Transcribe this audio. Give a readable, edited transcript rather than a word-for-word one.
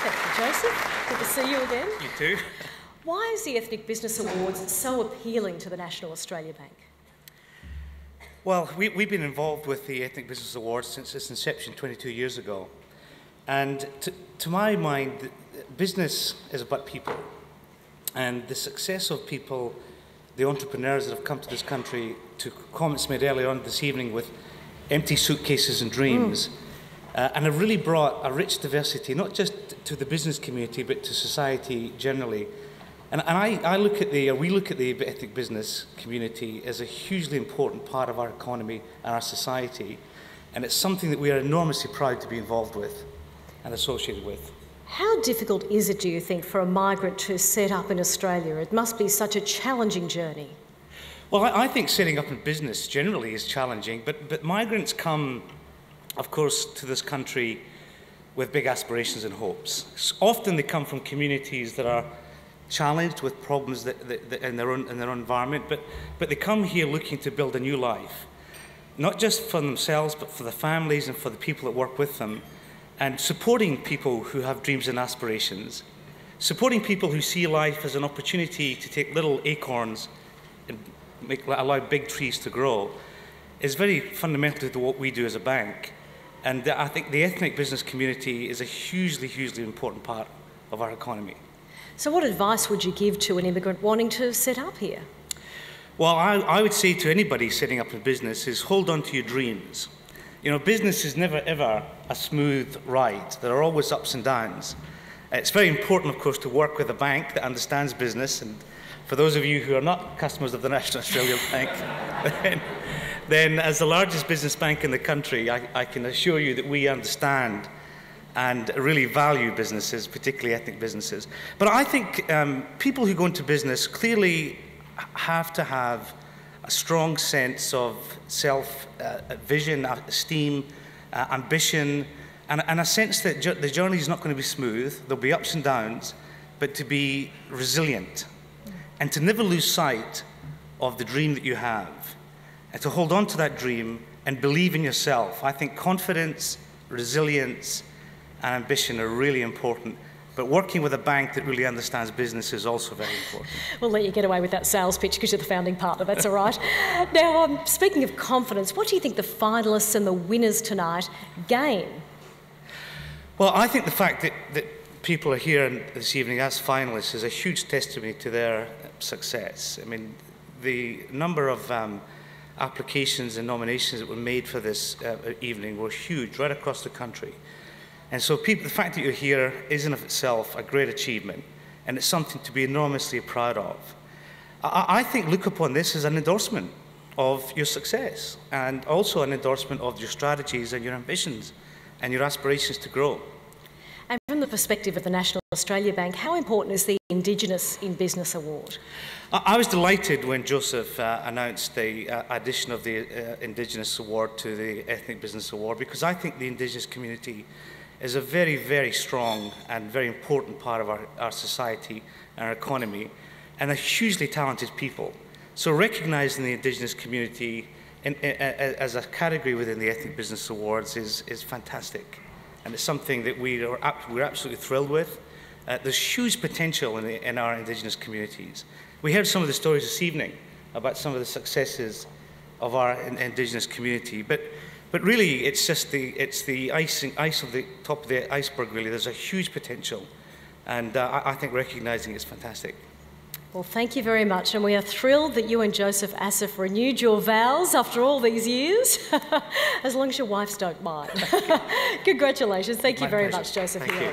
Thank you, Joseph. Good to see you again. You too. Why is the Ethnic Business Awards so appealing to the National Australia Bank? Well, we've been involved with the Ethnic Business Awards since its inception 22 years ago. And to my mind, business is about people. And the success of people, the entrepreneurs that have come to this country, to comments made earlier on this evening with empty suitcases and dreams, and have really brought a rich diversity, not just to the business community, but to society generally. And we look at the ethnic business community as a hugely important part of our economy and our society, and it's something that we are enormously proud to be involved with and associated with. How difficult is it, do you think, for a migrant to set up in Australia? It must be such a challenging journey. Well, I think setting up in business generally is challenging, but migrants come, of course, to this country with big aspirations and hopes. Often they come from communities that are challenged with problems in their own environment, but they come here looking to build a new life, not just for themselves, but for the families and for the people that work with them, and supporting people who have dreams and aspirations, supporting people who see life as an opportunity to take little acorns and allow big trees to grow, is very fundamental to what we do as a bank. And I think the ethnic business community is a hugely, hugely important part of our economy. So what advice would you give to an immigrant wanting to set up here? Well, I would say to anybody setting up a business is hold on to your dreams. You know, business is never ever a smooth ride. There are always ups and downs. It's very important, of course, to work with a bank that understands business. And for those of you who are not customers of the National Australia Bank, then as the largest business bank in the country, I can assure you that we understand and really value businesses, particularly ethnic businesses. But I think people who go into business clearly have to have a strong sense of self-vision, esteem, ambition, and a sense that the journey is not going to be smooth. There'll be ups and downs, but to be resilient and to never lose sight of the dream that you have, and to hold on to that dream and believe in yourself. I think confidence, resilience, and ambition are really important, but working with a bank that really understands business is also very important. We'll let you get away with that sales pitch because you're the founding partner, that's all right. Now, speaking of confidence, what do you think the finalists and the winners tonight gain? Well, I think the fact that people are here this evening as finalists is a huge testimony to their success. I mean, the number of applications and nominations that were made for this evening were huge right across the country. And so the fact that you're here is in of itself a great achievement, and it's something to be enormously proud of. I think look upon this as an endorsement of your success, and also an endorsement of your strategies and your ambitions and your aspirations to grow. And from the perspective of the National Australia Bank, how important is the Indigenous in Business Award? I was delighted when Joseph announced the addition of the Indigenous Award to the Ethnic Business Award, because I think the Indigenous community is a very, very strong and very important part of our society and our economy, and a hugely talented people. So recognising the Indigenous community as a category within the Ethnic Business Awards is fantastic, and it's something that we're absolutely thrilled with. There's huge potential in our Indigenous communities. We heard some of the stories this evening about some of the successes of our Indigenous community, but really, it's just the ice of the top of the iceberg, really. There's a huge potential, and I think recognising it's fantastic. Well, thank you very much, and we are thrilled that you and Joseph Asif renewed your vows after all these years, as long as your wives don't mind. Congratulations. Thank you very much, Joseph Healy.